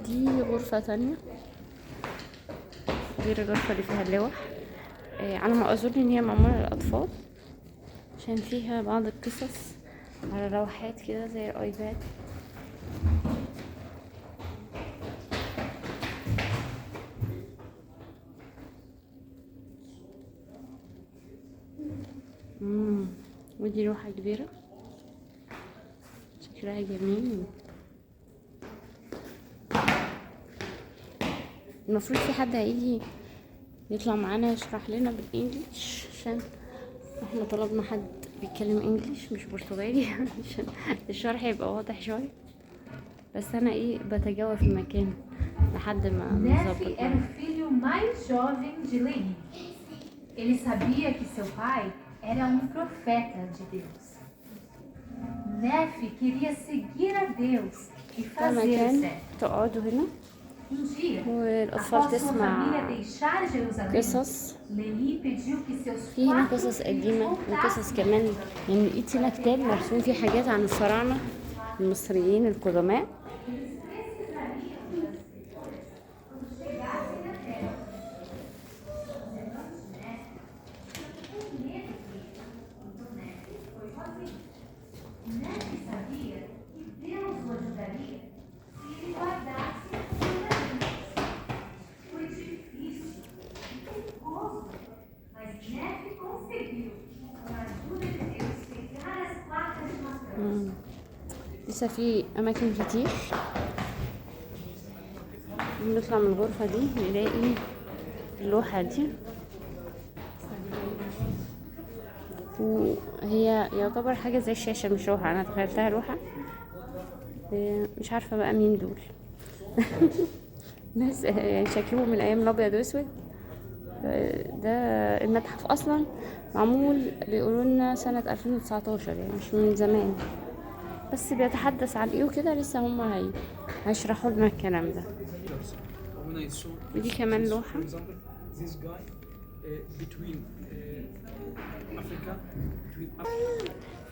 دي غرفة تانية غير الغرفة اللي فيها اللوح. على ما اظن ان هي معمولة للاطفال عشان فيها بعض القصص على لوحات كده زي الايباد. ودي لوحة كبيرة شكلها جميل. المفروض في حد هيجي يطلع معانا يشرح لنا بالانجليش عشان احنا طلبنا حد بيتكلم انجليش مش برتغالي عشان الشرح يبقى واضح شوية. بس انا بتجول في المكان لحد ما Nefe نظبط. era o filho mais jovem de Lehi. Ele sabia que seu pai era um profeta de Deus. Nefe queria seguir a Deus e ده fazer o مكان certo. تقعدوا هنا dia, والأطفال após sua تسمع família deixar Jerusalém, قصص. Lehi pediu que seus في هنا 4 قصص filhos قديمة وقصص voltassem. كمان، يعني لقيت هنا كتاب مرسوم فيه حاجات عن الفراعنة المصريين القدماء. Nefe sabia que Deus o ajudaria se ele guardasse as suas Foi difícil e perigoso, mas Nefe conseguiu, com a ajuda de Deus, pegar as placas de matança. لسه في أماكن كتير. بنطلع من الغرفة دي نلاقي اللوحة دي، وهي يعتبر حاجة زي الشاشة مش لوحة، أنا تخيلتها لوحة. مش عارفة بقى مين دول ناس يعني شكلهم من أيام الأبيض وأسود. ده المتحف أصلا معمول بيقولوا لنا سنة 2019 يعني مش من زمان، بس بيتحدث عن وكده لسه هما هيشرحوا لنا الكلام ده. ودي كمان لوحة.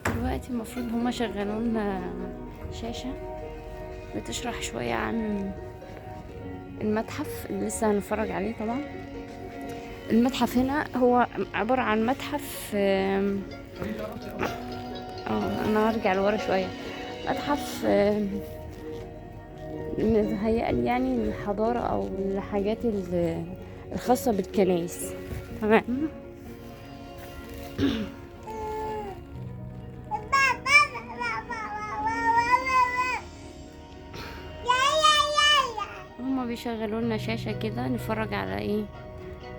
دلوقتي المفروض هما شغلوا لنا شاشة بتشرح شوية عن المتحف اللي لسه هنتفرج عليه. طبعا المتحف هنا هو عبارة عن متحف انا هرجع لورا شوية. متحف متهيألي يعني الحضارة او الحاجات الخاصة بالكنائس. تمام. هما بيشغلوا لنا شاشة كده نتفرج على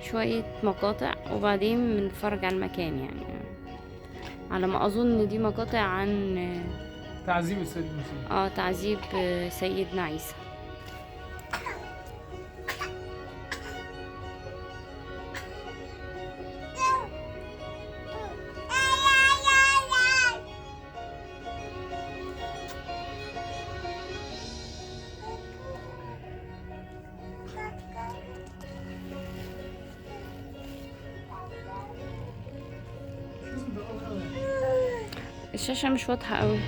شوية مقاطع وبعدين بنتفرج على المكان. يعني على ما اظن دي مقاطع عن تعذيب السيد المسيح. تعذيب سيدنا عيسى. الشاشة مش واضحة قوي.